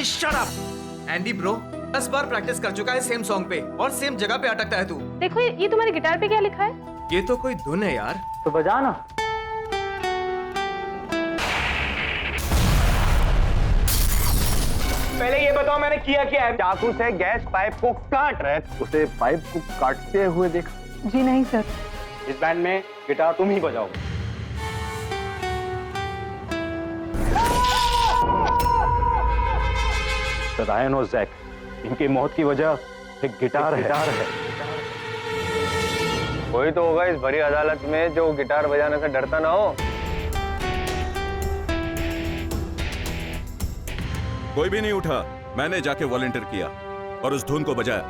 हे shut up Andy bro, 10 बार practice कर चुका है सेम सॉन्ग पे और सेम जगह पे अटकता है तू। देखो ये तुम्हारे गिटार पे क्या लिखा है? ये तो कोई धुन है यार। तो बजा ना। पहले ये बताओ मैंने किया क्या है? चाकू से गैस पाइप को काट रहे। उसे पाइप को काटते हुए देखा? जी नहीं सर। इस बैंड में गिटार तुम ही बजाओगे। रायन और जैक, इनकी मौत की वजह एक गिटार है। कोई तो होगा इस भरी अदालत में जो गिटार बजाने से डरता ना हो। कोई भी नहीं उठा। मैंने जाके वॉलंटियर किया और उस धुन को बजाया।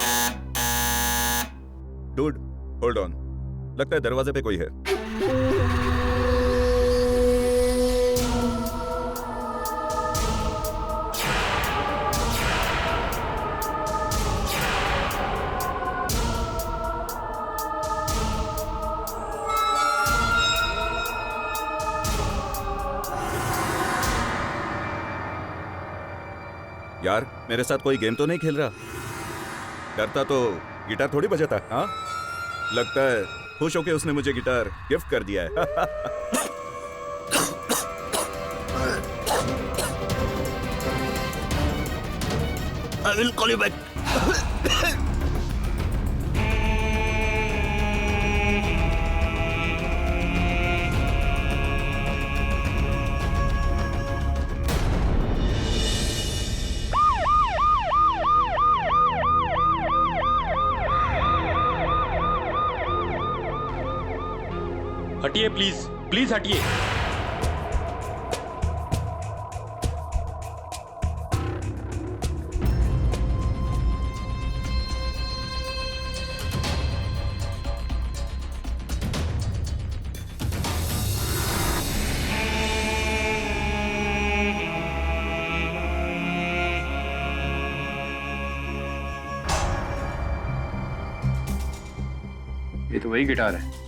डूड, होल्ड ऑन, लगता है दरवाजे पे कोई है। यार, मेरे साथ कोई गेम तो नहीं खेल रहा? डरता तो गिटार थोड़ी बजाता। हाँ, लगता है खुश होके उसने मुझे गिटार गिफ्ट कर दिया है। I will call you back. हटिए प्लीज, प्लीज हटिए। ये तो वही गिटार है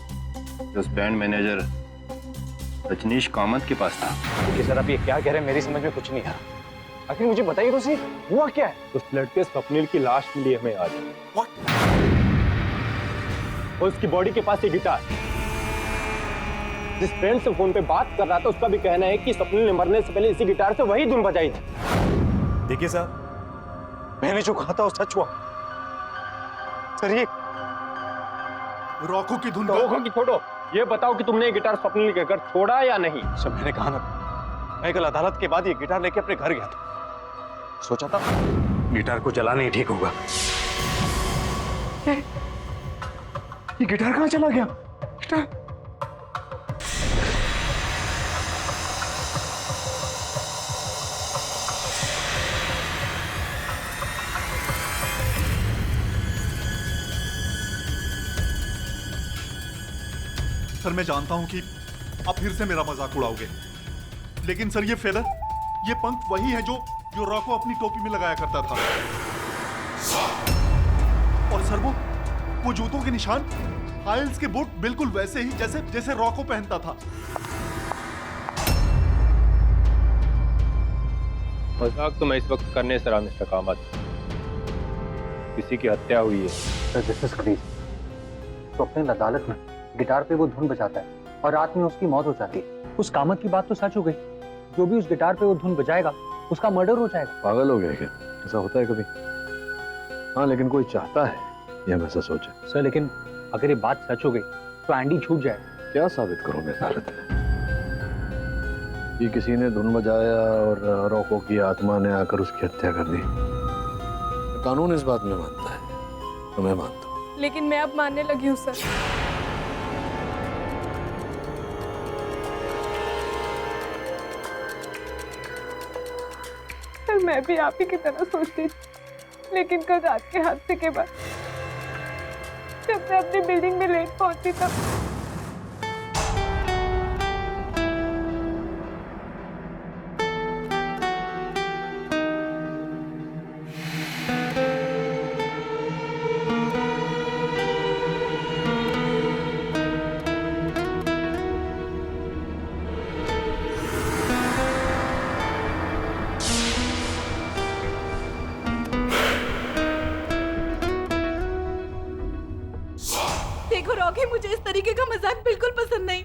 जो उस बैंड मैनेजर रजनीश कामत के पास था। देखिए सर, आप ये क्या कह रहे हैं, मेरी समझ में कुछ नहीं आ रहा। आखिर मुझे बताइए तो सही, हुआ क्या है? उस लड़के स्वप्निल की लाश मिली हमें आज। और उसकी बॉडी के पास ये गिटार। जिस फ्रेंड से फोन पे बात कर रहा था उसका भी कहना है कि स्वप्निल ने मरने से पहले इसी गिटार से वही धुन बजाई थी। देखिए सर, मैंने जो कहा था वो सच हुआ। सर ये रॉको की धुन। रॉको की छोड़ो, ये बताओ कि तुमने ये गिटार स्वप्निल के घर छोड़ा या नहीं? सर मैंने कहा ना, मैं कल अदालत के बाद ये गिटार लेके अपने घर गया था। सोचा था गिटार को जलाना ही ठीक होगा। ये गिटार कहाँ चला गया? गिटार सर मैं जानता हूं कि आप फिर से मेरा मजाक उड़ाओगे, लेकिन सर ये फेदर, ये पंख वही है जो रॉको अपनी टोपी में लगाया करता था। और सर वो जूतों के निशान, हाइल्स के बूट बिल्कुल वैसे ही जैसे रॉको पहनता था। मजाक तो मैं इस वक्त करने से रहा मिस्टर कामत। किसी की हत्या हुई है। Sir this is crazy. तो अपने अदालत में गिटार पे वो धुन बजाता है और रात में उसकी मौत हो जाती है। उस कामत की बात तो सच हो गई। जो भी उस गिटार पे वो धुन बजाएगा उसका मर्डर हो जाएगा। पागल हो गया क्या? ऐसा होता है कभी? हाँ, लेकिन कोई चाहता है ये हम ऐसा सोचे। सर लेकिन अगर ये बात सच हो गई तो एंडी छूट जाएगा। क्या साबित करोगे अदालत में कि किसी ने धुन बजाया और रॉको की आत्मा ने आकर उसकी हत्या कर दी? कानून इस बात में मानता है तो मैं मानता हूँ। लेकिन मैं अब मानने लगी हूँ सर। मैं भी आप ही की तरह सोचती थी, लेकिन कल रात के हादसे के बाद जब मैं अपनी बिल्डिंग में लेट पहुंची तब तरीके का मजाक बिल्कुल पसंद नहीं।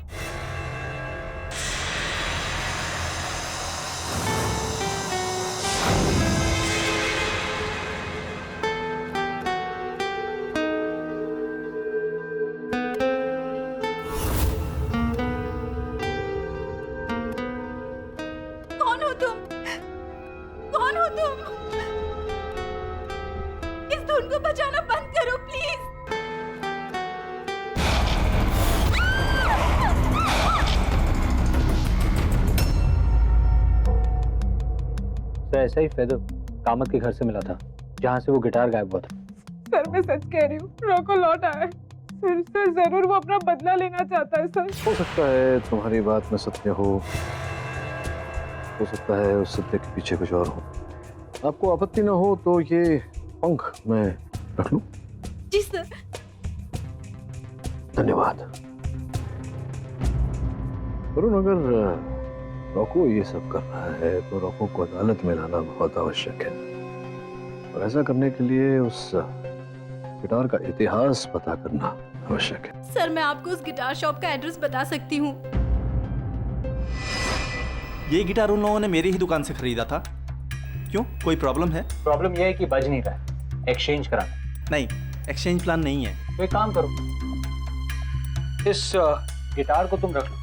कौन हो तुम? कौन हो तुम? इस धुन को बजाना बंद करो प्लीज। सर ऐसा ही फेदर कामत के घर से मिला था जहाँ से वो गिटार गायब हुआ था। सर मैं सच कह रही हूँ, रॉको लौट आया है। सर जरूर वो अपना बदला लेना चाहता है सर। हो सकता है तुम्हारी बात में सत्य हो सकता है उस सत्य के पीछे कुछ और हो। आपको आपत्ति न हो तो ये पंख मैं रख लूं? जी सर। धन्यवाद। वरुण, अगर रॉको ये सब कर रहा है तो रॉको को अदालत में लाना बहुत आवश्यक है, और ऐसा करने के लिए उस गिटार का इतिहास पता करना आवश्यक है। सर मैं आपको उस गिटार शॉप का एड्रेस बता सकती हूँ। ये गिटार उन लोगों ने मेरी ही दुकान से खरीदा था। क्यों, कोई प्रॉब्लम है? प्रॉब्लम यह है कि बज नहीं रहा है, एक्सचेंज कराना। नहीं, एक्सचेंज प्लान नहीं है। तो एक काम करो, इस गिटार को तुम रख लो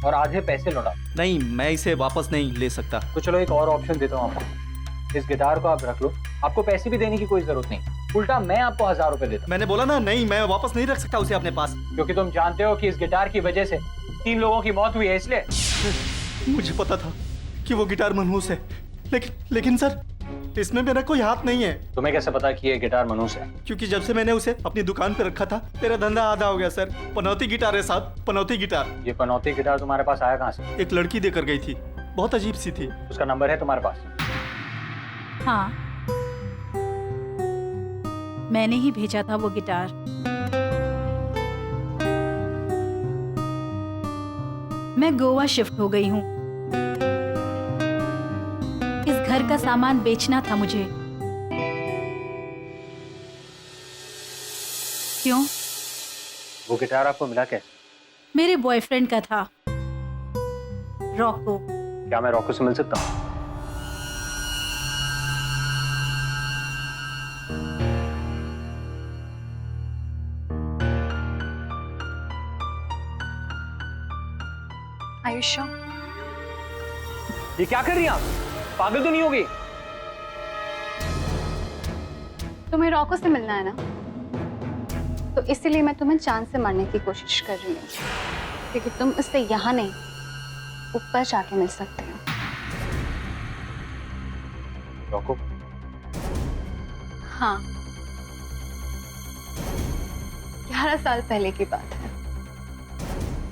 और आधे पैसे लौटा। नहीं, मैं इसे वापस नहीं ले सकता। तो चलो एक और ऑप्शन देता हूँ आपको, इस गिटार को आप रख लो, आपको पैसे भी देने की कोई जरूरत नहीं, उल्टा मैं आपको 1000 रुपए देता हूँ। मैंने बोला ना, नहीं, मैं वापस नहीं रख सकता उसे अपने पास। क्योंकि तुम जानते हो कि इस गिटार की वजह से 3 लोगों की मौत हुई है, इसलिए। मुझे पता था कि वो गिटार मनहूस है, लेकिन सर इसमें मेरा कोई हाथ नहीं है। तुम्हें कैसे पता कि ये गिटार मनहूस है? क्योंकि जब से मैंने उसे अपनी दुकान पे रखा था मेरा धंधा आधा हो गया सर। पनौती गिटार है साहब, पनौती गिटार। ये पनौती गिटार तुम्हारे पास आया कहाँ से? एक लड़की देकर गई थी, बहुत अजीब सी थी। उसका नंबर है तुम्हारे पास? हाँ, मैंने ही भेजा था वो गिटार। मैं गोवा शिफ्ट हो गई हूँ। इस घर का सामान बेचना था मुझे। क्यों? वो गिटार आपको मिला कैसे? मेरे बॉयफ्रेंड का था, रॉको। क्या मैं रॉको से मिल सकता हूँ? आयुष्या, ये क्या कर रही हैं आप? पागल तो नहीं होगी? तुम्हें रॉको से मिलना है ना, तो इसीलिए मैं तुम्हें जान से मारने की कोशिश कर रही हूँ, क्योंकि तुम उससे यहाँ नहीं ऊपर जाके मिल सकते हो। रॉको? हाँ, 11 साल पहले की बात है।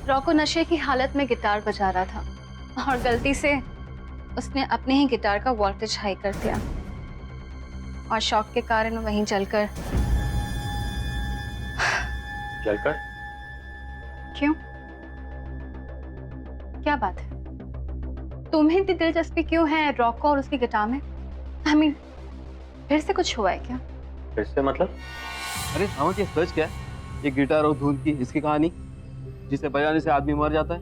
रॉको नशे की हालत में गिटार बजा रहा था और गलती से उसने अपने ही गिटार का वोल्टेज हाई कर दिया और शॉक के कारण वहीं जलकर। क्यों? क्या बात है? तुम्हें इतनी दिलचस्पी क्यों है रॉको और उसकी गिटार में? I mean, फिर से कुछ हुआ है क्या? फिर से मतलब? अरे हाँ, ये सच क्या है? ये गिटार और धुन की इसकी कहानी जिसे बजाने से आदमी मर जाता है।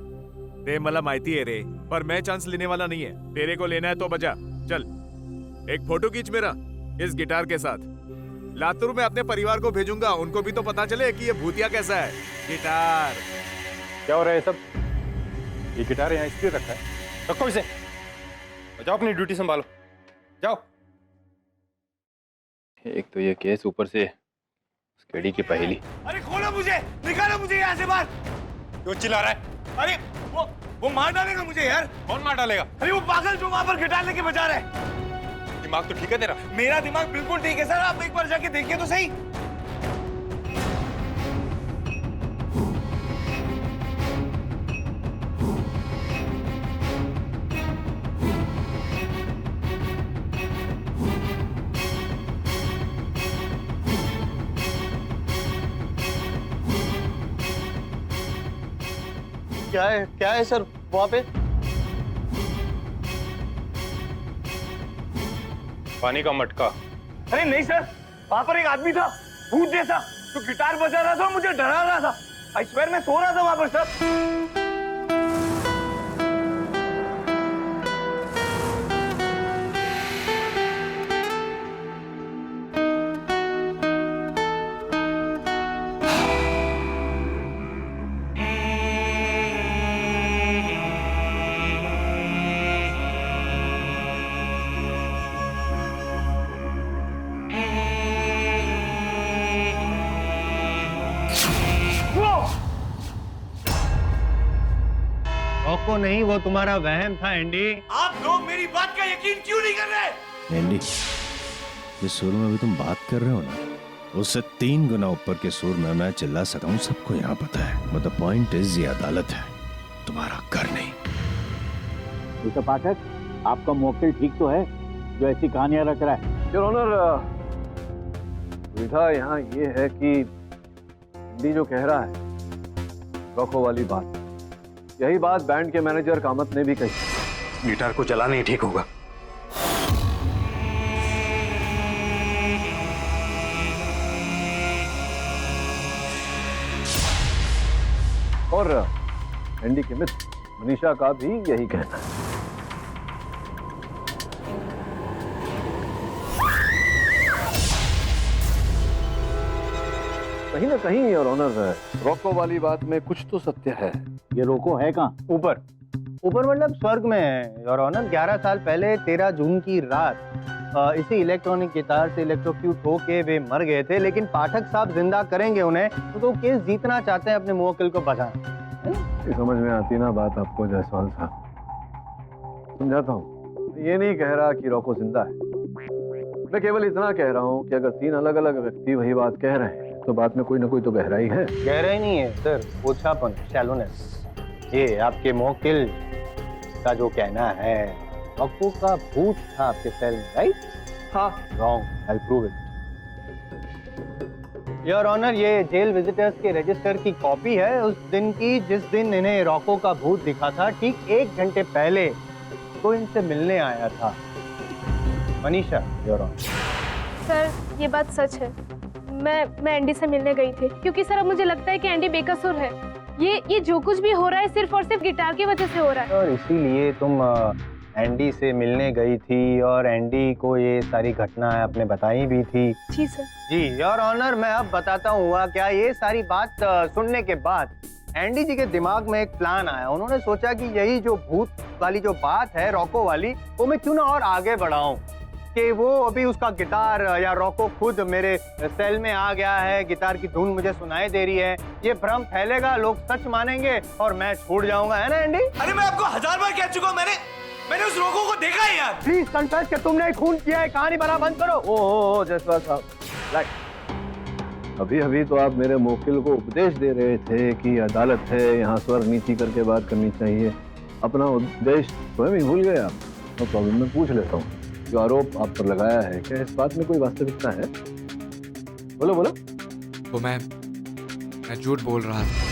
ते मला माहिती है रे, पर मैं चांस लेने वाला नहीं है। तेरे को लेना है तो बजा। चल एक फोटो खींच मेरा इस गिटार के साथ। लातूर में अपने परिवार को भेजूंगा, उनको भी तो पता चले कि ये भूतिया कैसा है। गिटार क्या हो रहा है सब? ये गिटार यहाँ इसलिए रखा है, रखो इसे। जाओ अपनी ड्यूटी संभालो, जाओ। एक तो ये केस, ऊपर से केड़ी की पहेली। अरे खोलो मुझे, निकालो मुझे यहाँ से बाहर। क्यों चिल्ला रहा है? अरे वो मार डालेगा मुझे यार। कौन मार डालेगा? अरे वो पागल जो वहाँ पर गिटार लेके बजा रहा है। दिमाग तो ठीक है तेरा? मेरा दिमाग बिल्कुल ठीक है सर, आप एक बार जाके देखिए तो सही। क्या है सर वहाँ पे? पानी का मटका। अरे नहीं सर, वहाँ पर एक आदमी था भूत जैसा, तो गिटार बजा रहा था, मुझे डरा रहा था। आई स्वेयर मैं सो रहा था वहां पर सर। रॉको नहीं, वो तुम्हारा वहम था एंडी। आप लोग मेरी बात का यकीन क्यों नहीं कर रहे? एंडी, जिस सुर में अभी तुम बात कर रहे हो ना, उससे 3 गुना ऊपर के सुर में मैं चिल्ला सकता हूँ, सबको यहाँ पता है। बट द पॉइंट इज, ये अदालत है, तुम्हारा घर नहीं। मिस्टर पाठक, आपका मौकिल ठीक तो है जो ऐसी कहानियां रच रहा है? योर ऑनर, सुविधा यहाँ ये है कि एंडी जो कह रहा है रॉको वाली बात, यही बात बैंड के मैनेजर कामत ने भी कही। गिटार को जलाना ही ठीक होगा। और एंडी के मित्र मनीषा का भी यही कहना है। कहीं ना कहीं और ऑनर, रॉको वाली बात में कुछ तो सत्य है। ये रोको है कहाँ? ऊपर ऊपर मतलब स्वर्ग में है योर ऑनर। 11 साल पहले 13 जून की रात इसी इलेक्ट्रॉनिक गिटार से इलेक्ट्रोक्यूट होके वे मर गए थे, लेकिन पाठक साहब जिंदा करेंगे उन्हें, तो केस जीतना चाहते हैं अपने मुवक्किल को बचाना। समझ में आती ना बात आपको जायसवाल साहब, समझाता हूँ। ये नहीं कह रहा कि रॉको जिंदा है, मैं केवल इतना कह रहा हूँ कि अगर 3 अलग अलग व्यक्ति वही बात कह रहे हैं तो बात में कोई ना कोई तो गहराई है। गहराई नहीं है सर, ओछापन, शैलोनेस। ये आपके मुवक्किल का जो कहना है, रॉको का भूत था आपके सेल में, राइट? हाँ, wrong, I prove it. Your honour, ये जेल विजिटर्स के रजिस्टर की कॉपी है उस दिन की जिस दिन इन्हें रॉको का भूत दिखा था। ठीक 1 घंटे पहले तो इनसे मिलने आया था मनीषा, योर ऑनर। सर ये बात सच है, मैं एंडी से मिलने गई थी, क्योंकि सर अब मुझे लगता है कि एंडी बेकसूर है। ये जो कुछ भी हो रहा है सिर्फ और सिर्फ गिटार की वजह से हो रहा है। और इसीलिए तुम एंडी से मिलने गई थी और एंडी को ये सारी घटना आपने बताई भी थी। जी सर। जी योर ऑनर, मैं अब बताता हूँ हुआ क्या। ये सारी बात सुनने के बाद एंडी जी के दिमाग में एक प्लान आया। उन्होंने सोचा कि यही जो भूत वाली जो बात है रॉको वाली, वो मैं क्यों ना और आगे बढ़ाऊं, कि वो अभी उसका गिटार या रॉको खुद मेरे सेल में आ गया है, गिटार की धुन मुझे सुनाई दे रही है, ये भ्रम फैलेगा, लोग सच मानेंगे और मैं छूट जाऊंगा, है ना एंडी? अरे मैं आपको 1000 बार कह चुका हूं, मैंने उस रोको को देखा है यार। प्लीज कन्फेस कि तुमने खून किया है, कहानी बना बंद करो। ओ जयसवाल साहब, अभी तो आप मेरे मुवक्किल को उपदेश दे रहे थे कि अदालत है, यहाँ स्वर नीति करके बात करनी चाहिए। अपना उद्देश्य स्वयं ही भूल गए आप। तो प्रॉब्लम मैं पूछ लेता हूँ, जो आरोप आप पर लगाया है, क्या इस बात में कोई वास्तविकता है? बोलो बोलो। वो मैं झूठ बोल रहा था।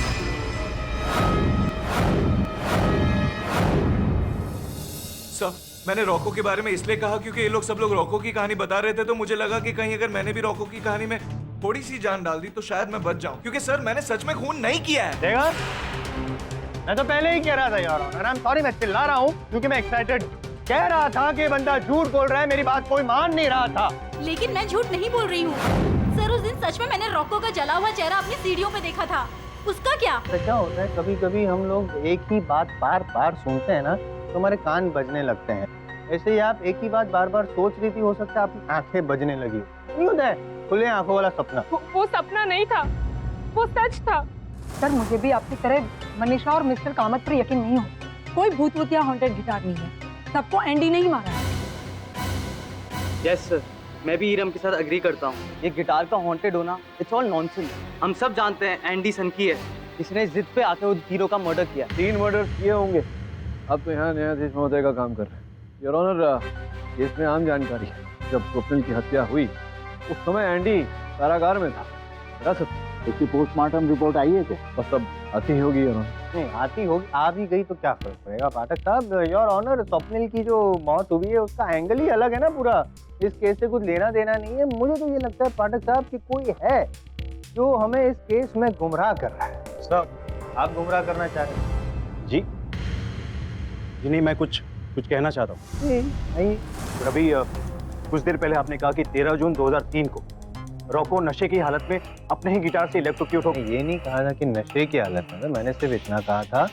सर, मैंने रॉको के बारे में इसलिए कहा क्योंकि ये लोग सब लोग रॉको की कहानी बता रहे थे, तो मुझे लगा कि कहीं अगर मैंने भी रॉको की कहानी में थोड़ी सी जान डाल दी तो शायद मैं बच जाऊं, क्योंकि सर मैंने सच में खून नहीं किया है। देखा, मैं तो पहले ही कह रहा था यार ऑनर। आई एम सॉरी, मैं चिल्ला रहा हूँ क्योंकि मैं एक्साइटेड कह रहा था कि बंदा झूठ बोल रहा है, मेरी बात कोई मान नहीं रहा था। लेकिन मैं झूठ नहीं बोल रही हूँ सर। उस दिन सच में मैंने रॉको का जला हुआ चेहरा अपनी सीढ़ियों पे देखा था। उसका क्या? क्या होता है, कभी कभी हम लोग एक ही बात बार बार सुनते हैं ना, तो हमारे कान बजने लगते हैं। ऐसे ही आप एक ही बात बार बार सोच रही थी, हो सकता है आपकी आंखें बजने लगी। नहीं होता है खुले आंखों वाला सपना? वो सपना नहीं था, वो सच था। सर मुझे भी आपकी तरह मनीषा और मिस्टर कामत पर यकीन नहीं हो। कोई भूत वूत या हॉन्टेड गिटार नहीं है, सबको एंडी ने ही मारा है। यस सर, मैं भी हीरम के साथ एग्री करता हूँ। ये गिटार का हॉन्टेड होना, इट्स ऑल नॉनसेंस। हम सब जानते हैं एंडी सनकी है, जिसने जिद पे आके उस हीरो का मर्डर किया। 3 मर्डर किए होंगे। अब तो यहाँ न्यायाधीश महोदय का काम कर रहे हैं। योर ऑनर, इसमें आम जानकारी है, जब स्वप्निल की हत्या हुई उस समय एंडी कारागार में था। उसकी पोस्टमार्टम रिपोर्ट आई है क्या? बस अब आती ही होगी योर ऑनर। नहीं आती होगी, आ भी गई तो क्या फर्क पड़ेगा पाठक साहब। योर ऑनर, स्वप्निल की जो मौत हुई है उसका एंगल ही अलग है ना पूरा। इस केस से कुछ लेना देना नहीं है। मुझे तो ये लगता है पाठक साहब कि कोई है जो हमें इस केस में गुमराह कर रहा है। सब आप गुमराह करना चाह रहे हैं? जी जी नहीं, मैं कुछ कहना चाहता हूँ। नहीं अभी कुछ देर पहले आपने कहा कि 13 जून 2003 को रॉको नशे की हालत में अपने ही गिटार से इलेक्ट्रोक्यूट हो। ये नहीं कहा था कि नशे की हालत में, मैंने सिर्फ इतना कहा था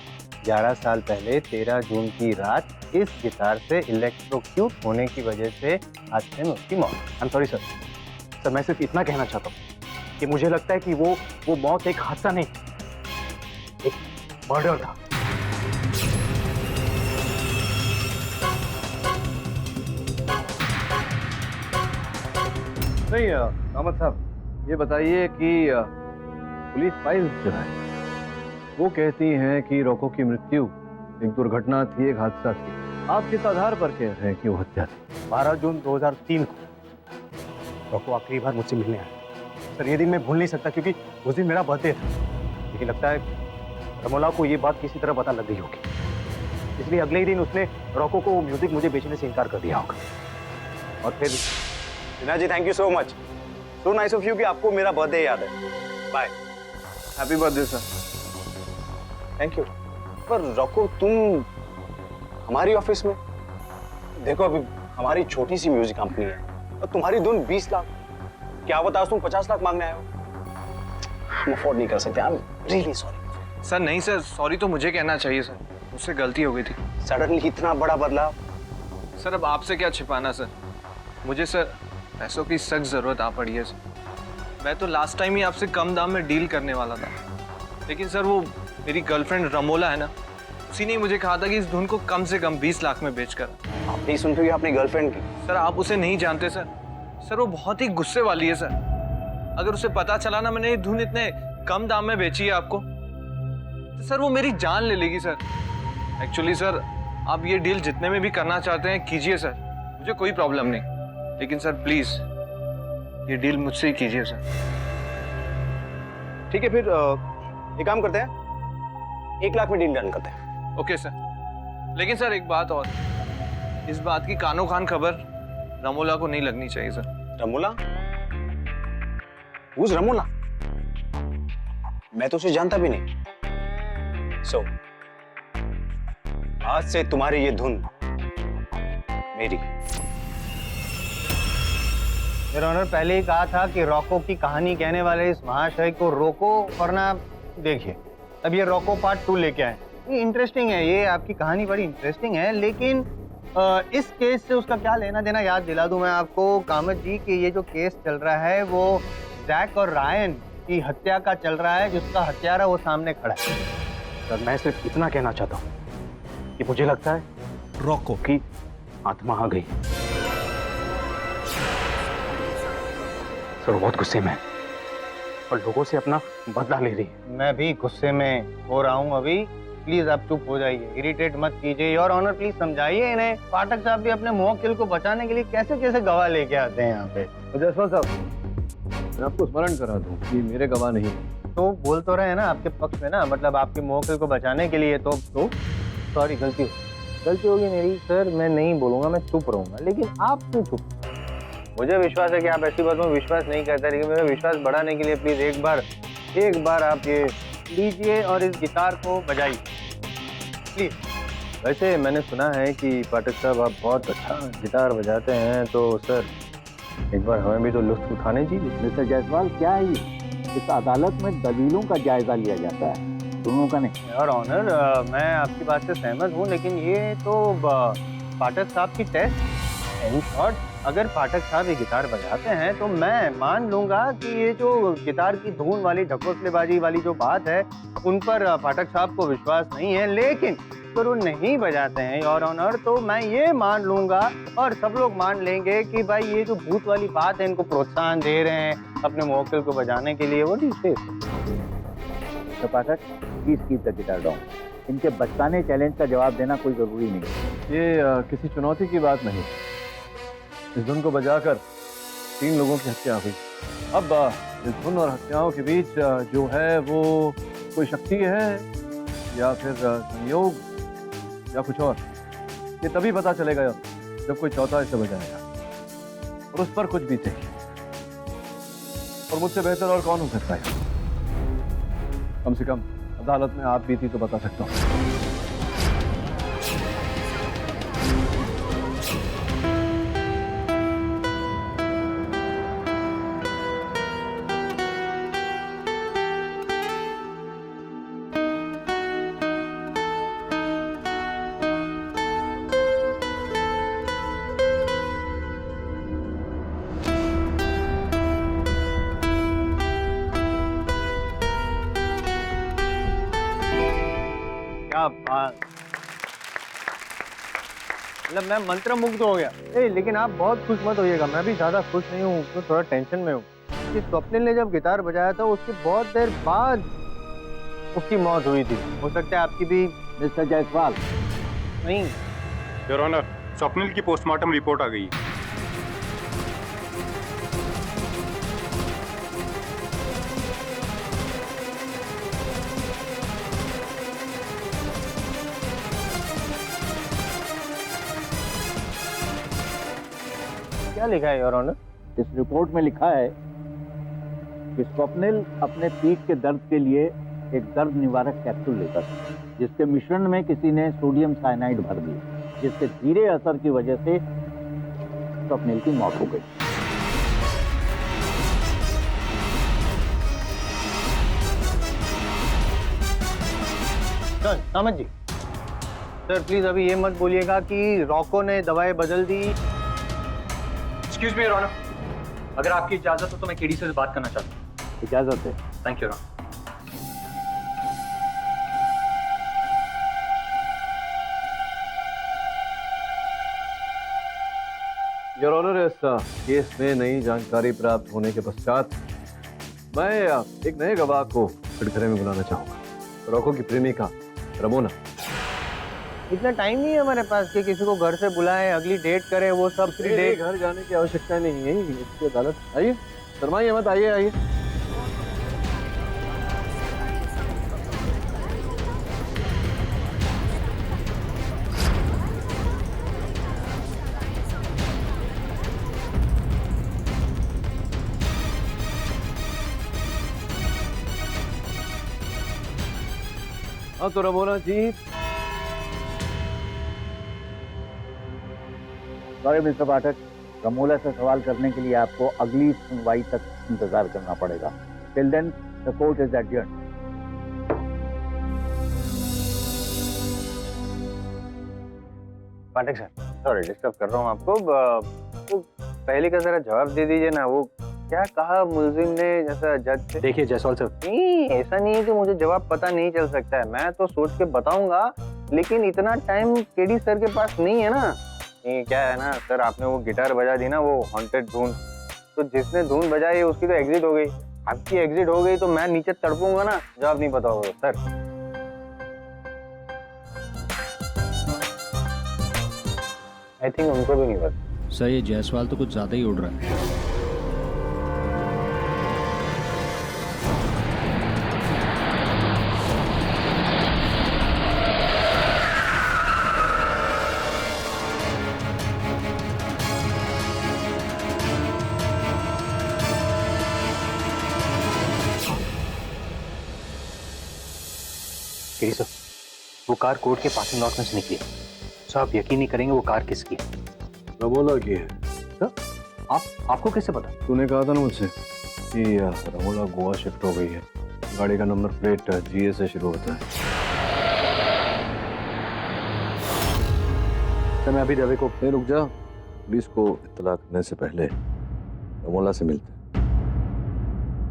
11 साल पहले 13 जून की रात इस गिटार से इलेक्ट्रोक्यूट होने की वजह से हादसे में उसकी मौत। आई एम सॉरी सर, मैं सिर्फ इतना कहना चाहता हूँ कि मुझे लगता है कि वो मौत एक हादसा नहीं, एक मर्डर था। नहीं कामत साहब, ये बताइए कि पुलिस फाइल्स जो है वो कहती हैं कि रॉको की मृत्यु एक दुर्घटना थी, एक हादसा थी। आप किस आधार पर कह रहे हैं कि वो हत्या थी? 12 जून 2003 को रॉको आखिरी बार मुझसे मिलने आया। सर ये दिन मैं भूल नहीं सकता क्योंकि उस दिन मेरा बर्थडे था। लेकिन लगता है रमोला को ये बात किसी तरह पता लग गई होगी, इसलिए अगले ही दिन उसने रॉको को म्यूजिक मुझे बेचने से इनकार कर दिया होगा। और फिर Reena ji, thank you so much, so nice of you कि आपको मेरा बर्थडे याद है। Bye, happy birthday sir. Thank you. पर रॉको तुम हमारी ऑफिस में, देखो अभी हमारी छोटी सी म्यूजिक कंपनी है और तुम्हारी धुन 20 लाख, क्या बता तुम 50 लाख मांगने आए हो? हम अफोर्ड नहीं कर सकते। I am really sorry. Sir नहीं सर, सॉरी तो मुझे कहना चाहिए सर, मुझसे गलती हो गई थी। सडनली इतना बड़ा बदलाव? सर अब आपसे क्या छिपाना सर, मुझे सर पैसों की सख्त जरूरत आ पड़ी है सर। मैं तो लास्ट टाइम ही आपसे कम दाम में डील करने वाला था, लेकिन सर वो मेरी गर्लफ्रेंड रमोला है ना, उसी ने मुझे कहा था कि इस धुन को कम से कम 20 लाख में बेच कर। आप नहीं सुनते हो अपनी गर्लफ्रेंड की? सर आप उसे नहीं जानते सर, सर वो बहुत ही गुस्से वाली है सर। अगर उसे पता चला ना मैंने ये धुन इतने कम दाम में बेची है आपको, तो सर वो मेरी जान ले लेगी सर। एक्चुअली सर आप ये डील जितने में भी करना चाहते हैं कीजिए सर, मुझे कोई प्रॉब्लम नहीं, लेकिन सर प्लीज ये डील मुझसे ही कीजिए सर। ठीक है फिर एक काम करते हैं, 1 लाख में डील डन करते हैं। ओके सर, लेकिन सर एक बात और, इस बात की कानो कान खबर रमोला को नहीं लगनी चाहिए सर। रमोला? Who's रमोला? मैं तो उसे जानता भी नहीं। आज से तुम्हारी ये धुन मेरी। मेरा ऑनर, पहले ही कहा था कि रॉको की कहानी कहने वाले इस महाशय को रोको, वरना देखिए अब ये रॉको पार्ट 2 लेके आए। ये इंटरेस्टिंग है, ये आपकी कहानी बड़ी इंटरेस्टिंग है, लेकिन इस केस से उसका क्या लेना देना याद दिला दूं मैं आपको कामत जी कि ये जो केस चल रहा है वो जैक और रायन की हत्या का चल रहा है, जिसका हत्यारा वो सामने खड़ा है। सर मैं सिर्फ इतना कहना चाहता हूँ कि मुझे लगता है रॉको की आत्मा आ गई। सर बहुत गुस्से में है और लोगों से अपना बदला ले रही है। मैं भी गुस्से में हो रहा हूँ अभी, प्लीज आप चुप हो जाइए, इरिटेट मत कीजिए। योर ऑनर प्लीज समझाइए इन्हें, पाठक साहब भी अपने मुवक्किल को बचाने के लिए कैसे कैसे गवाह लेके आते हैं यहाँ पे। जायसवाल साहब, मैं आपको स्मरण करा दूं कि मेरे गवाह नहीं। तो बोल तो रहे हैं ना आपके पक्ष में ना, मतलब आपके मुवक्किल को बचाने के लिए। तो सॉरी, गलती होगी मेरी सर, मैं नहीं बोलूंगा, मैं चुप रहूंगा, लेकिन आप क्यों चुप? मुझे विश्वास है कि आप ऐसी बातों में विश्वास नहीं करते, लेकिन मेरा विश्वास बढ़ाने के लिए प्लीज एक बार आप ये लीजिए और इस गिटार को बजाइए प्लीज। वैसे मैंने सुना है कि पाठक साहब आप बहुत अच्छा गिटार बजाते हैं, तो सर एक बार हमें भी तो लुत्फ उठाने दीजिए। मिस्टर जायसवाल, क्या है ये? इस अदालत में दलीलों का जायजा लिया जाता है, दोनों का नहीं। और ऑनर, मैं आपकी बात से सहमत हूँ, लेकिन ये तो पाठक साहब की टेस्ट। इन शॉर्ट, अगर पाठक साहब ये गिटार बजाते हैं तो मैं मान लूंगा कि ये जो गिटार की धुन वाली ढकोसलेबाजी वाली जो बात है उन पर पाठक साहब को विश्वास नहीं है, लेकिन अगर वो नहीं बजाते हैं योर ऑनर तो मैं ये मान लूंगा और सब लोग मान लेंगे कि भाई ये जो भूत वाली बात है इनको प्रोत्साहन दे रहे हैं अपने मुवक्किल को बजाने के लिए। वो नहीं तो Pathak, please keep the guitar down. इनके बचकाने चैलेंज का जवाब देना कोई जरूरी नहीं। ये किसी चुनौती की बात नहीं। इस धुन को बजाकर 3 लोगों की हत्या हुई। अब इस धुन और हत्याओं के बीच जो है वो कोई शक्ति है या फिर संयोग या कुछ और, ये तभी पता चलेगा जब कोई चौथा इसे बजाएगा, और उस पर कुछ भी चाहिए। और मुझसे बेहतर और कौन हो सकता है? कम से कम अदालत में आप भी थी तो बता सकता हूँ। क्या बात, मतलब मैं मंत्रमुग्ध हो गया। लेकिन आप बहुत खुश मत होइएगा, मैं भी ज्यादा खुश नहीं हूँ, तो थोड़ा टेंशन में हूँ। कि स्वप्निल ने जब गिटार बजाया था उसके बहुत देर बाद उसकी मौत हुई थी। हो सकता है आपकी भी। मिस्टर जायसवाल। नहीं योर ऑनर, स्वप्निल की पोस्टमार्टम रिपोर्ट आ गई है। क्या लिखा है योर ऑनर? इस रिपोर्ट में लिखा है कि स्वप्निल अपने पीठ के दर्द के लिए एक दर्द निवारक कैप्सूल लेता था, जिसके मिश्रण में किसी ने सोडियम साइनाइड भर दिया, जिसके धीरे असर की वजह से स्वप्निल की मौत हो गई। Sir Kamat ji, sir please अभी ये मत बोलिएगा कि रॉको ने दवाएं बदल दी। एक्सक्यूज मी योर ऑनर, अगर आपकी इजाजत हो तो मैं केडी से बात करना चाहता हूँ। इजाजत है। Thank you your honour. Your honour, इस केस में नई जानकारी प्राप्त होने के पश्चात मैं एक नए गवाह को कटघरे में बुलाना चाहूंगा। रॉको की प्रेमिका रमोना। इतना टाइम नहीं है हमारे पास कि किसी को घर से बुलाएं, अगली डेट करें, वो सब डेट। घर जाने की आवश्यकता नहीं है, इसकी अदालत। आइए, शर्माइए मत, आइए आइए। हाँ तो रमोना जी, सॉरी मिस्टर पाठक, रमोला से सवाल करने के लिए आपको अगली सुनवाई तक इंतजार करना पड़ेगा। Till then the court is adjourned. Pathak sir, sorry disturb कर रहा हूँ आपको। वो पहले का जरा जवाब दे दीजिए ना। वो क्या कहा मुलजिम ने जैसा जज से? देखिए जायसवाल सर, नहीं ऐसा नहीं है कि मुझे जवाब पता नहीं चल सकता है, मैं तो सोच के बताऊंगा, लेकिन इतना टाइम केडी सर के पास नहीं है ना। ये क्या है ना सर, आपने वो गिटार बजा दी ना, वो हॉन्टेड धुन, तो जिसने धुन बजाई उसकी तो एग्जिट हो गई। आपकी एग्जिट हो गई तो मैं नीचे तड़पूंगा ना, जवाब नहीं पता होगा सर। आई थिंक उनको भी नहीं पता। सर ये जायसवाल तो कुछ ज्यादा ही उड़ रहा है। केडी सर, वो कार कोर्ट के पार्किंग लॉट में से निकली। सर आप यकीन नहीं करेंगे वो कार किसकी है। रमोला की है। सर आपको कैसे पता? तूने कहा था ना मुझसे कि रमोला गोवा शिफ्ट हो गई है। गाड़ी का नंबर प्लेट GA से शुरू होता है। सर मैं अभी रवि को। नहीं रुक जा, पुलिस को इत्तला करने से पहले रमोला से मिलते।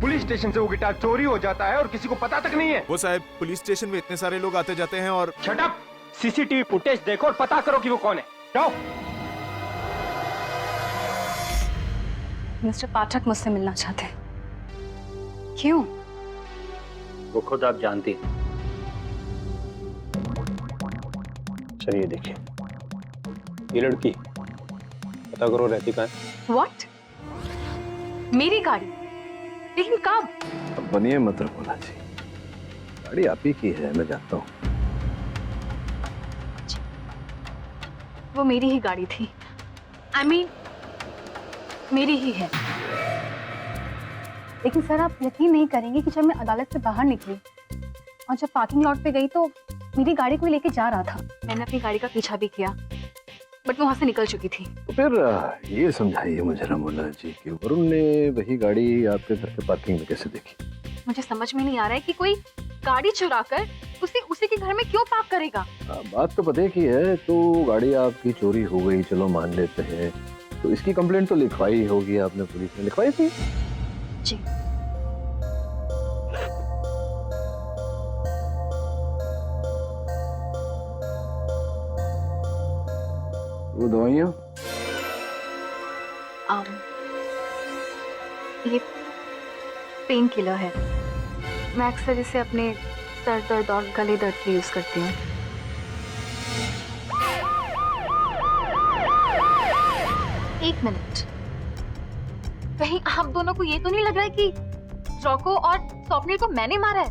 पुलिस स्टेशन से वो गिटार चोरी हो जाता है और किसी को पता तक नहीं है। वो साहब, पुलिस स्टेशन में इतने सारे लोग आते जाते हैं और शट अप! सीसीटीवी फुटेज देखो और पता करो कि वो कौन है। जाओ। मिस्टर पाठक मुझसे मिलना चाहते हैं। क्यों? वो खुद आप जानती हैं। सर ये देखिए, ये लड़की, पता करो रहती कहाँ है। What? मेरी गाड़ी? लेकिन कब? अब बनिए मत रमोला जी, गाड़ी आप ही की है, मैं जानता हूँ। वो मेरी ही गाड़ी थी। I mean, मेरी ही है। लेकिन सर आप यकीन नहीं करेंगे कि जब मैं अदालत से बाहर निकली और जब पार्किंग लॉट पे गई तो मेरी गाड़ी कोई लेके जा रहा था। मैंने अपनी गाड़ी का पीछा भी किया, बट मैं वहां से निकल चुकी थी। तो फिर ये समझाइए मुझे रमोला जी कि वरुण ने वही गाड़ी आपके घर के पार्किंग में कैसे देखी? मुझे समझ में नहीं आ रहा है कि कोई गाड़ी चुरा कर उसी के घर में क्यों पार्क करेगा। बात तो पते की है, तो गाड़ी आपकी चोरी हो गई, चलो मान लेते हैं, तो इसकी कंप्लेंट तो लिखवाई होगी आपने, पुलिस ने लिखवाई थी? जी। वो दवाइयाँ? ये पेन किलर है। मैं अक्सर इसे अपने सर दर्द और गले दर्द के यूज करती हूँ। एक मिनट, कहीं आप दोनों को ये तो नहीं लग रहा है कि रॉको और स्वप्निल को मैंने मारा है?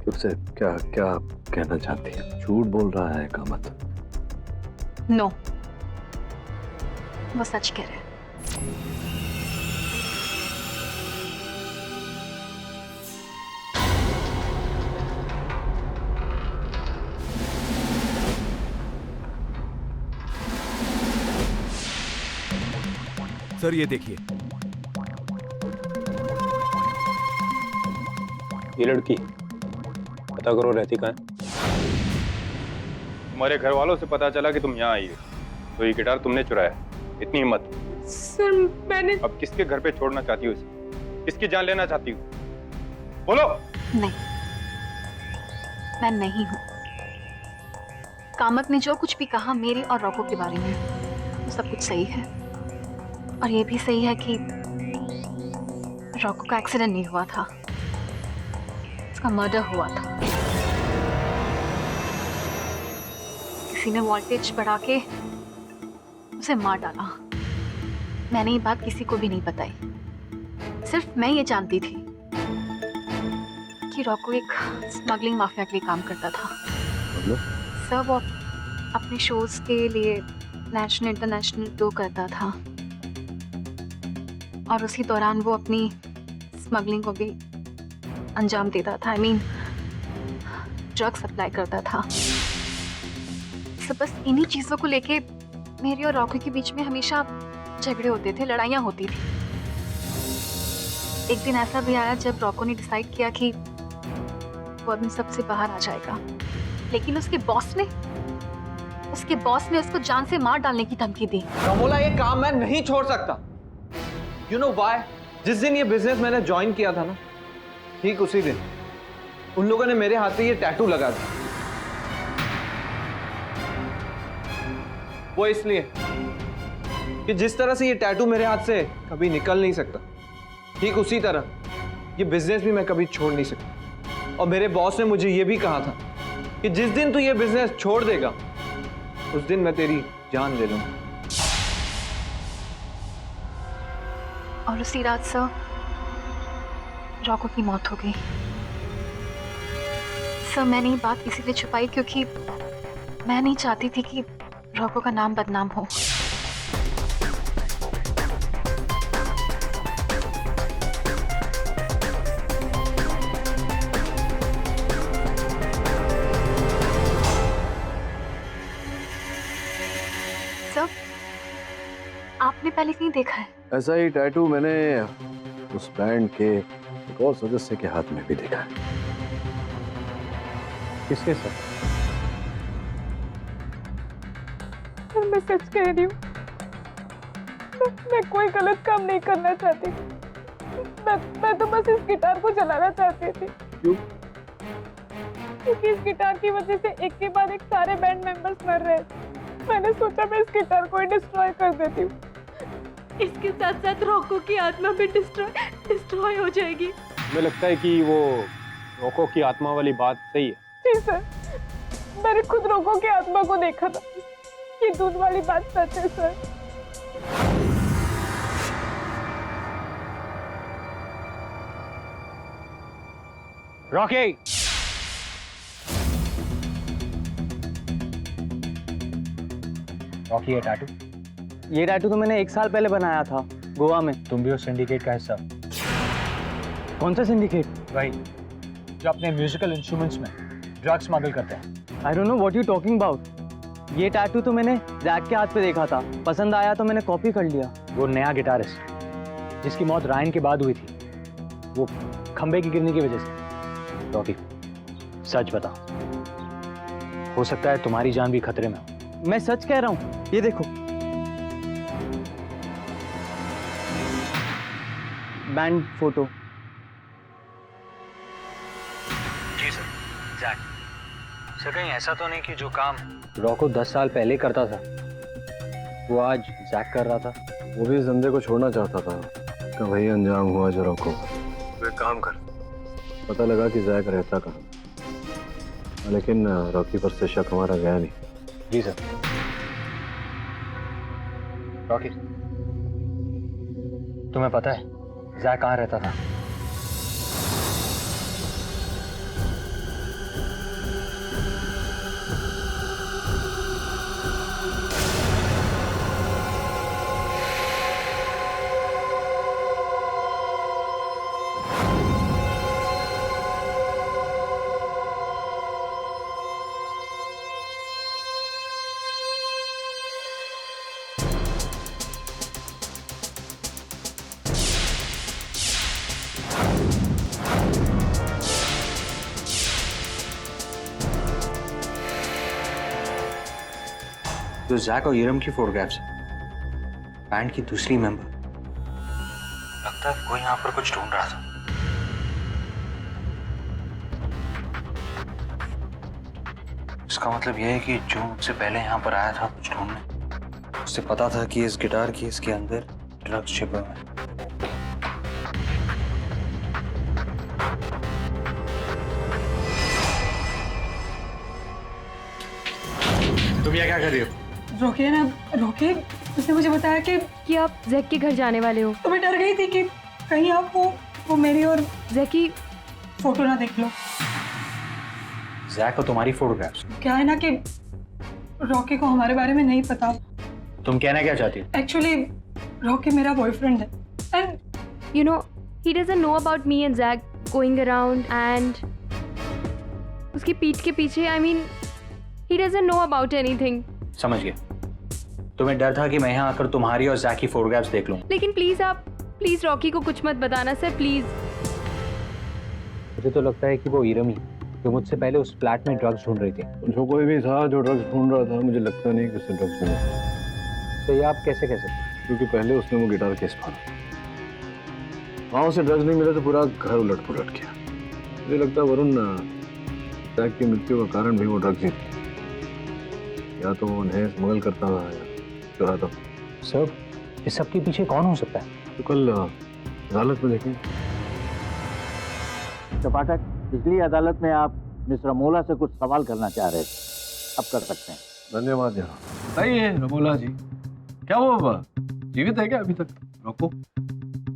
उससे क्या क्या कहना चाहती है? झूठ बोल रहा है कामत? नो, वो सच कह रहे हैं। सर ये देखिए, ये लड़की पता करो रहती कहाँ है? तुम्हारे घर वालों से पता चला कि तुम यहाँ आई हो, तो ये गिटार तुमने चुराया। इतनी हिम्मत? सर मैंने। अब किसके घर पे छोड़ना चाहती हो इसे? किसकी जान लेना चाहती हो? बोलो। नहीं, मैं नहीं हूँ। कामत ने जो कुछ भी कहा मेरे और रॉको के बारे में, वो सब कुछ सही है। और ये भी सही है कि रॉको का एक्सीडेंट नहीं हुआ था, उसका मर्डर हुआ था। किसी ने वोल्टेज बढ़ा के उसे मार डाला। मैंने ये बात किसी को भी नहीं बताई, सिर्फ मैं ये जानती थी कि रॉको एक स्मगलिंग माफिया के लिए काम करता था। सब वो अपने शोज के लिए नेशनल इंटरनेशनल टूर करता था, और उसी दौरान वो अपनी स्मगलिंग को भी अंजाम देता था। I mean, ड्रग सप्लाई करता था। सब बस इन्हीं चीजों को लेके मेरी और रॉकी के बीच में हमेशा झगड़े होते थे, लड़ाइयाँ होती थी। एक दिन ऐसा भी आया जब रॉको ने डिसाइड किया कि वो अपने सबसे बाहर आ जाएगा, लेकिन उसके बॉस ने उसको जान से मार डालने की धमकी दी। रमोला, ये काम मैं नहीं छोड़ सकता। You know why? जिस दिन ये बिजनेस मैंने ज्वाइन किया था ना, ठीक उसी दिन उन लोगों ने मेरे हाथ पे ये टैटू लगा दिया। वो इसलिए कि जिस तरह से ये टैटू मेरे हाथ से कभी निकल नहीं सकता, ठीक उसी तरह ये बिजनेस भी मैं कभी छोड़ नहीं सकता। और मेरे बॉस ने मुझे ये भी कहा था कि जिस दिन तू ये बिजनेस छोड़ देगा, उस दिन मैं तेरी जान ले लूंगा। और उसी रात सर रॉको की मौत हो गई। सर मैंने ये बात इसीलिए छुपाई क्योंकि मैं नहीं चाहती थी कि रॉको का नाम बदनाम हो। सर आपने पहले कहीं देखा है? ऐसा ही टैटू मैंने उस बैंड के एक और सदस्य के हाथ में भी देखा है। किसके साथ? मैं सच कह रही हूँ, मैं कोई गलत काम नहीं करना चाहती। मैं तो बस इस गिटार को चलाना चाहती थी। क्यों? क्योंकि इस गिटार की वजह से एक के बाद एक सारे बैंड मेंबर्स मर रहे थे। मैंने सोचा मैं इस गिटार को ही डिस्ट्रॉय कर देती हूँ। इसके साथ साथ रॉको की आत्मा भी डिस्ट्रॉय हो जाएगी। मुझे लगता है कि वो रोको की आत्मा वाली बात सही है। जी सर, मैंने खुद रोको की आत्मा को देखा था। ये दूध वाली बात सच है सर। रॉकी, रॉकी, ये टैटू तो मैंने 1 साल पहले बनाया था गोवा में। तुम भी उस सिंडिकेट का हिस्सा? कौन सा सिंडिकेट? वही जो अपने म्यूजिकल इंस्ट्रूमेंट्स में ड्रग्स स्मगल करते हैं। I don't know what you talking about. ये टैटू तो मैंने जैक के हाथ पे देखा था, पसंद आया तो मैंने कॉपी कर लिया। वो नया गिटारिस्ट जिसकी मौत रायन के बाद हुई थी, वो खंबे की गिरने की वजह से। रॉकी, सच बता, हो सकता है तुम्हारी जान भी खतरे में हो। मैं सच कह रहा हूँ, ये देखो बैंड फोटो। जी सर। जैक सर, कहीं ऐसा तो नहीं कि जो काम रॉको 10 साल पहले करता था वो आज जैक कर रहा था? वो भी इस धंधे को छोड़ना चाहता था, का वही अंजाम हुआ जो रॉको। तो एक काम कर, पता लगा कि जैक रहता कहाँ, लेकिन रॉकी पर से शक हमारा गया नहीं। जी सर। रॉकी, तुम्हें पता है जैक कहाँ रहता था? जो जैक और ईरम की फोटोग्राफ्स है, बैंड की दूसरी मेंबर, लगता है वो यहाँ पर कुछ ढूंढ रहा था। इसका मतलब यह है कि जो मुझसे पहले यहाँ पर आया था कुछ ढूंढने, उससे पता था कि इस गिटार केस के अंदर ड्रग्स छिपे हुए हैं। तुम यहाँ क्या कर रही हो? रोके ना, रोके। उसने मुझे बताया कि आप जैक के घर जाने वाले हो। तो मैं डर गई थी कि कहीं आप वो मेरी और जैक की फोटो ना देख लो। जैक और तुम्हारी फोटोग्राफ्स? क्या है ना कि रॉकी को हमारे बारे में नहीं पता। तुम कहना क्या चाहती हो? एक्चुअली रॉकी मेरा बॉयफ्रेंड है and you know he doesn't know about me and Jack going around and उसकी पीठ के पीछे I mean he doesn't know about anything. समझ गया। तुम्हें डर था कि मैं यहाँ आकर तुम्हारी और जैक की फोटोग्राफ्स देख लूं। लेकिन प्लीज रॉकी को कुछ मत बताना सर, प्लीज। मुझे तो लगता है कि वो ईरम ही जो मुझसे पहले उस फ्लैट में ड्रग्स ढूंढ रही थी। जो कोई भी था जो ड्रग्स ढूंढ रहा था, मुझे लगता नहीं कि उसे ड्रग्स मिले। तो ये आप कैसे कह सकते? क्योंकि पहले उसने वो गिटार केस फाड़ा, वहाँ उसे ड्रग्स नहीं मिले तो पूरा घर उलट पुलट गया। मुझे लगता है वरुण जैक की मृत्यु का कारण भी वो ड्रग्स ही थी। या तो वो उन्हें स्मगल करता था या चुराता। सर, इस सब के पीछे कौन हो सकता है? तो कल अदालत में देखेंगे। तो पाठक, पिछली अदालत में आप मिस्टर अमोला से कुछ सवाल करना चाह रहे थे, अब कर सकते हैं। धन्यवाद। यहाँ बताइए रमोला जी, क्या वो जीवित है क्या अभी तक? रॉको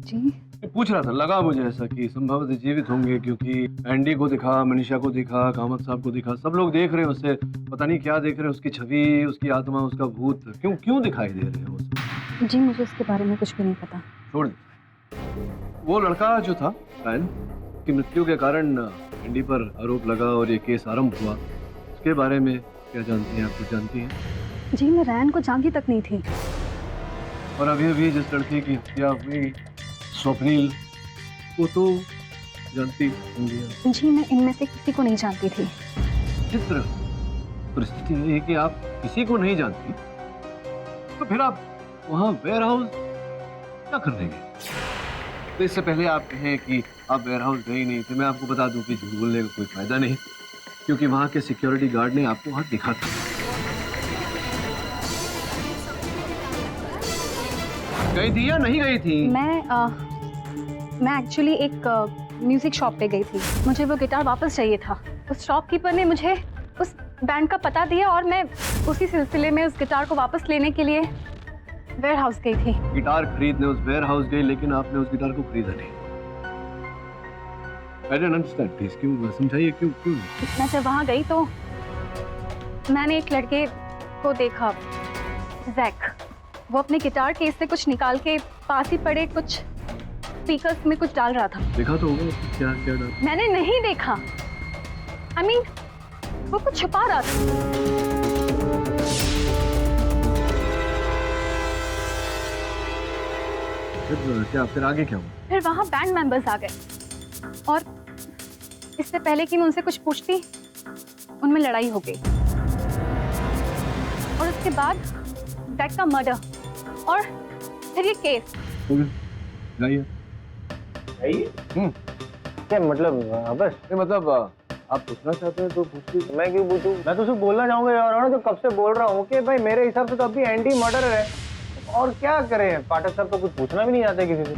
जी पूछ रहा था, लगा मुझे ऐसा कि संभवतः जीवित होंगे, क्योंकि एंडी को दिखा, मनीषा को दिखा, कामत साहब को दिखा, सब लोग देख रहे हैं उसे, पता नहीं क्या देख रहे हैं, उसकी छवि, उसकी आत्मा, उसका भूत क्यों दिखाई दे रहे हैं उसे? जी मुझे उसके बारे में कुछ भी नहीं पता। छोड़ दे। वो लड़का जो था रायन की मृत्यु के कारण एंडी पर आरोप लगा और ये केस आरंभ हुआ, उसके बारे में क्या जानती हैं? आप कुछ जानती हैं? जी मैं रैन को जानती तक नहीं थी। और अभी जिस लड़की की हत्या हुई, स्वप्निल, वो तो जानती होंगी। जी मैं इनमें से किसी को नहीं जानती थी। चित्र परिस्थिति है कि आप किसी को नहीं जानती, तो फिर आप वहाँ वेयर हाउस क्या करने गए? तो इससे पहले आप कहें कि आप वेयर हाउस गए नहीं थे, मैं आपको बता दूं कि झूठ बोलने का कोई फायदा नहीं, क्योंकि वहाँ के सिक्योरिटी गार्ड ने आपको वहाँ देखा था। गई थी या नहीं गई थी? मैं एक्चुअली एक म्यूजिक शॉप पे गई थी। मुझे वो गिटार वापस चाहिए था। उस शॉपकीपर ने मुझे उस बैंड का पता दिया और मैं उसी सिलसिले में उस गिटार को वापस लेने के लिए वेयर हाउस गई थी। गिटार खरीदने उस वेयर हाउस गई, लेकिन आपने उस गिटार को खरीदा नहीं। I don't understand, please, क्यों समझाइए, क्यों? मैं जब वहाँ गई तो मैंने एक लड़के को देखा, जैक। वो अपने गिटार केस से कुछ निकाल के पास ही पड़े कुछ स्पीकर्स में कुछ डाल रहा था। देखा तो होगा क्या डाल? मैंने नहीं देखा। I mean, वो कुछ छुपा रहा था। फिर आगे क्या हुआ? फिर वहां बैंड मेंबर्स आ गए और इससे पहले कि मैं उनसे कुछ पूछती उनमें लड़ाई हो गई और उसके बाद जैक का मर्डर और फिर ये केस। क्या मतलब बस मतलब आप पूछना चाहते हैं तो पूछिए। मैं क्यों पूछूं? मैं तो सिर्फ बोलना चाहूंगा यार, जो कब से बोल रहा हूँ कि भाई मेरे हिसाब से तो अभी एंटी मर्डर है और क्या करें। पाठक साहब तो कुछ पूछना भी नहीं चाहते किसी से।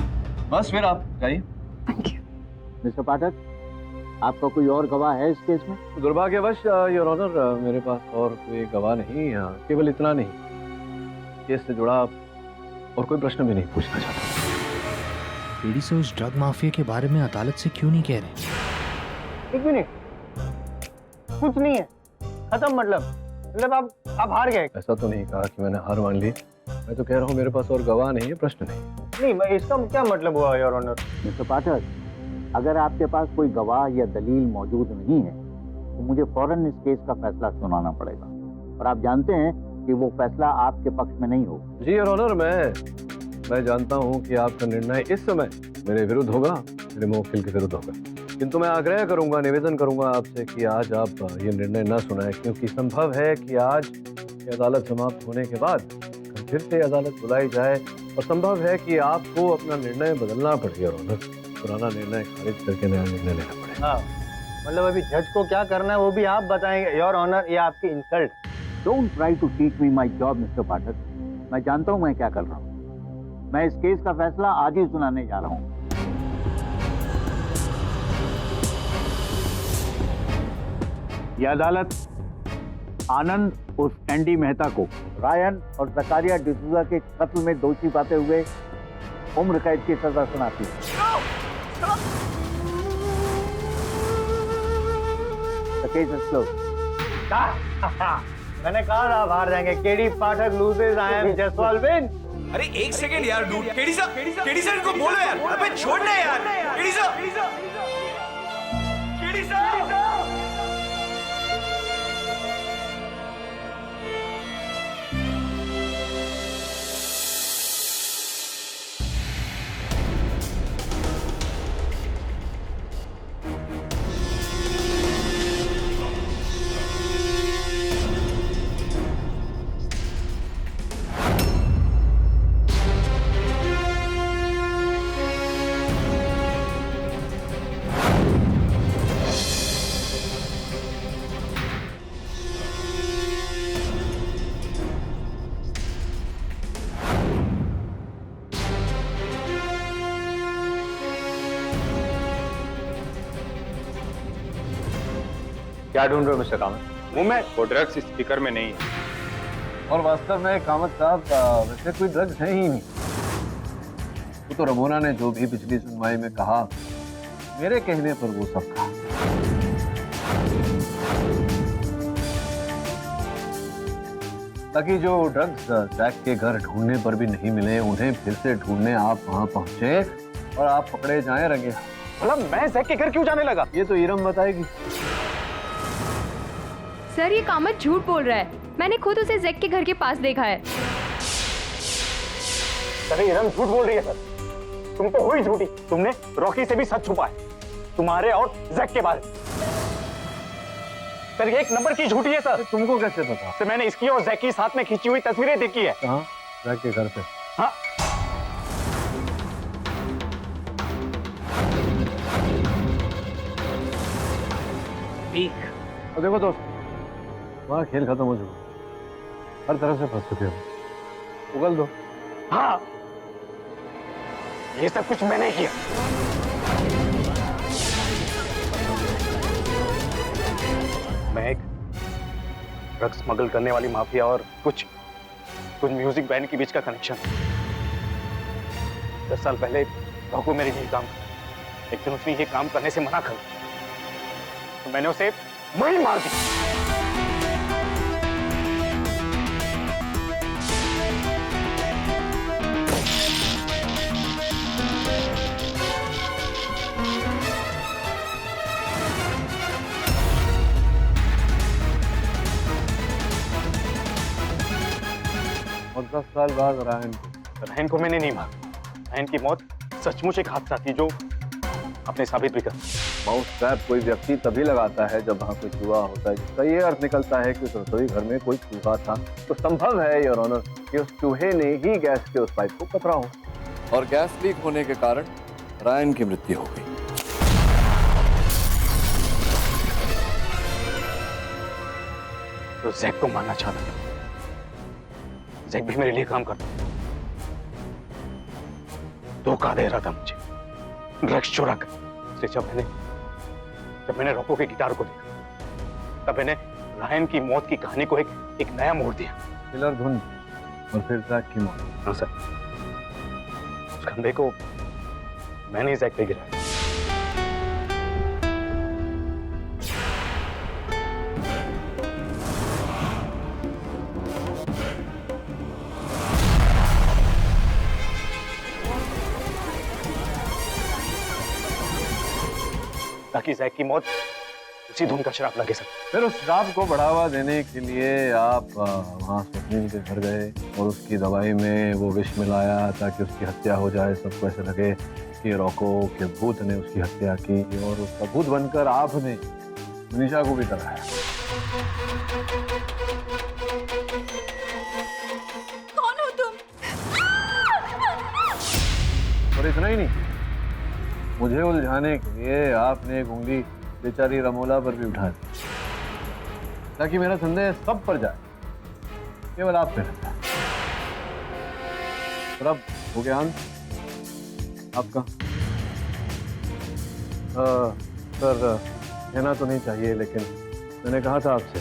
बस फिर आप जाइए। मिस्टर पाठक, आपका कोई और गवाह है इस केस में? दुर्भाग्यवश योर ऑनर मेरे पास और कोई गवाह नहीं। केवल इतना नहीं, केस से जुड़ा और कोई प्रश्न भी नहीं पूछना चाहता। पीडी से उस ड्रग माफिया के बारे में अदालत से क्यों नहीं कह रहे? एक मिनट, कुछ नहीं है, खत्म। मतलब आप हार गए। ऐसा तो नहीं कहा कि मैंने हार मान ली। मैं तो कह रहा हूँ मेरे पास और गवाह नहीं है, प्रश्न नहीं। नहीं, इसका क्या मतलब हुआ योर ऑनर? मिस्टर पाठक, अगर आपके पास कोई गवाह या दलील मौजूद नहीं है तो मुझे फौरन इस केस का फैसला सुनाना पड़ेगा और आप जानते हैं कि वो फैसला आपके पक्ष में नहीं होगा। जी योर ऑनर, मैं जानता हूँ कि आपका निर्णय इस समय मेरे विरुद्ध होगा, मेरे मुवक्किल के विरुद्ध होगा, किंतु मैं आग्रह करूंगा, निवेदन करूंगा आपसे कि आज आप ये निर्णय न सुनाएं, क्योंकि संभव है कि आज ये अदालत समाप्त होने के बाद फिर से अदालत बुलाई जाए और संभव है कि आपको अपना निर्णय बदलना पड़े योर ऑनर। पुराना निर्णय खारिज करके नया निर्णय लेना पड़े। हाँ, मतलब अभी जज को क्या करना है वो भी आप बताएंगे योर ऑनर? ये आपकी insult. Don't try to teach me my job mister Pathak. मैं जानता हूँ मैं क्या कर रहा हूँ। मैं इस केस का फैसला आज ही सुनाने जा रहा हूँ। यह अदालत आनंद उर्फ एंडी मेहता को रायन और जकारिया डिसूजा के कत्ल में दोषी पाते हुए उम्र कैद की सजा सुनाती है। The case is closed. मैंने कहा था आप हार जाएंगे। KD Pathak loses, I am Jaswal win. अरे एक सेकंड यार डूड, केडी सर इनको बोलो यार, अबे छोड़ना यार। केडी सर क्या ढूंढ रहे हो मिस्टर कामत? मुंह में वो ड्रग्स स्पीकर में नहीं है। और वास्तव में कामत साहब वैसे कोई ड्रग्स है ही नहीं। वो तो रमोना ने जो भी पिछली सुनवाई में कहा, मेरे कहने पर वो सब कहा। ताकि जो ड्रग्स जैक के घर ढूंढने पर भी नहीं मिले, उन्हें फिर से ढूंढने आप वहां पहुंचे और आप पकड़े जाएं रंगे। मतलब मैं जैक के घर क्यों जाने लगा? ये तो इरम बताएगी। सर, ये कामत झूठ बोल रहा है। मैंने खुद उसे जैक के घर के पास देखा है। सर, इरम झूठ बोल रही है सर। तुम तो हुई झूठी। तुमने रॉकी से भी सच छुपा है, तुम्हारे और जैक के बारे। सर, ये एक नंबर की झूठी है सर। तुमको कैसे पता? सर, मैंने इसकी और जैक की साथ में खींची हुई तस्वीरें देखी है। कहाँ? जैक के घर पे? हाँ। और देखो दोस्त, वहाँ खेल खत्म हो चुका, हर तरह से फंस चुके हो। उगल दो। हाँ, ये सब कुछ मैंने किया। मैं एक ड्रग्स स्मगल करने वाली माफिया और कुछ म्यूजिक बैंड के बीच का कनेक्शन। 10 साल पहले रॉको मेरे लिए काम किया। एक दिन उसने ये काम करने से मना कर दिया, तो मैंने उसे वहीं मार दिया। और 10 साल बाद रायन को मैंने नहीं मारा। रायन की मौत सचमुच एक हादसा थी जो आपने साबित भी कर। माउस ट्रैप कोई व्यक्ति तभी लगाता है जब वहाँ कोई चूहा होता है, जिसका ये अर्थ निकलता है कि उस रसोई घर में कोई चूहा था। तो संभव है योर ऑनर कि उस चूहे ने ही गैस के उस पाइप को पकड़ा हो और गैस लीक होने के कारण रायन की मृत्यु हो गई। तो जैक को मारना चाहता था। जैक भी मेरे लिए काम करता, धोखा दे रहा था मुझे, ड्रग्स चुरा कर। इसलिए जब मैंने रॉको के गिटार को देखा, तब मैंने रायन की मौत की कहानी को एक नया मोड़ दिया। किलर धुन और फिर जैक की मौत। हाँ सर, उस खंबे को मैंने जैक पे गिराया। ताकि जैक की मौत उसी धुन का शराब लगे सके। फिर उस शराब को बढ़ावा देने के लिए आप वहाँ स्वप्निल के घर गए और उसकी दवाई में वो विष मिलाया ताकि उसकी हत्या हो जाए। सबको ऐसे लगे कि रॉको के भूत ने उसकी हत्या की और उसका भूत बनकर आपने मनीषा को भी डराया। कौन हो तुम? और इतना ही नहीं, मुझे उलझाने के लिए आपने एक उंगली बेचारी रमोला पर भी उठा दी ताकि मेरा संदेह सब पर जाए, केवल आप पे रहता है। और अब हो गया अंत आपका। सर कहना तो नहीं चाहिए, लेकिन मैंने कहा था आपसे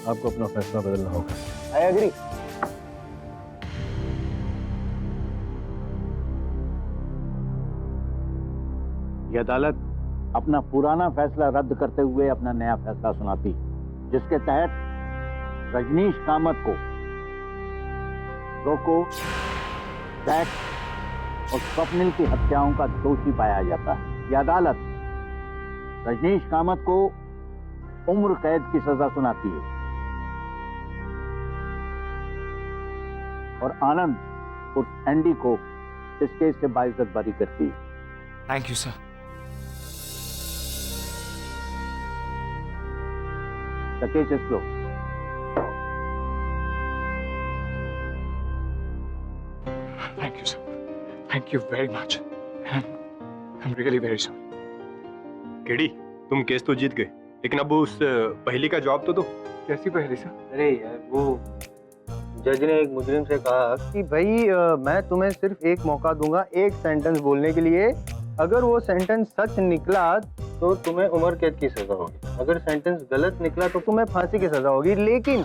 आपको अपना फैसला बदलना होगा। I agree. ये अदालत अपना पुराना फैसला रद्द करते हुए अपना नया फैसला सुनाती, जिसके तहत रजनीश कामत को रोको, जैक और स्वप्निल की हत्याओं का दोषी पाया जाता है। यह अदालत रजनीश कामत को उम्र कैद की सजा सुनाती है और आनंद उर्फ एंडी को इस केस से बाइज्जत बरी करती है। Thank you sir. The case is closed. Thank you, sir. Thank you very much. I'm really very sorry. KD, तुम केस तो जीत गए, लेकिन अब उस पहेली का जवाब तो दो। कैसी पहेली सर? अरे यार, वो जज ने एक मुजरिम से कहा कि भाई मैं तुम्हें सिर्फ एक मौका दूंगा एक सेंटेंस बोलने के लिए। अगर वो सेंटेंस सच निकला तो तुम्हें उम्र कैद की सजा होगी, अगर सेंटेंस गलत निकला तो तुम्हें फांसी की सजा होगी। लेकिन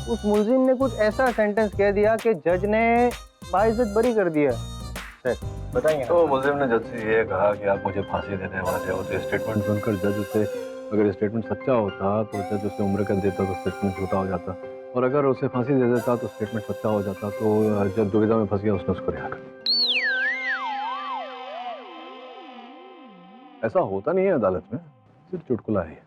उस मुलजिम ने कुछ ऐसा सेंटेंस कह दिया कि जज ने बाइज्जत बरी कर दिया। सर बताइए। तो मुलजिम ने जज से ये कहा कि आप मुझे फांसी देने वाले हो। तो स्टेटमेंट सुनकर जज उसे, अगर स्टेटमेंट सच्चा होता तो जज उसे उम्र कैद देता तो स्टेटमेंट झूठा हो जाता, और अगर उसे फांसी दे देता तो स्टेटमेंट सच्चा हो जाता। तो जज दुविधा में फंस गया, उसने उसको रिहा कर दिया। ऐसा होता नहीं है अदालत में, सिर्फ चुटकुला है।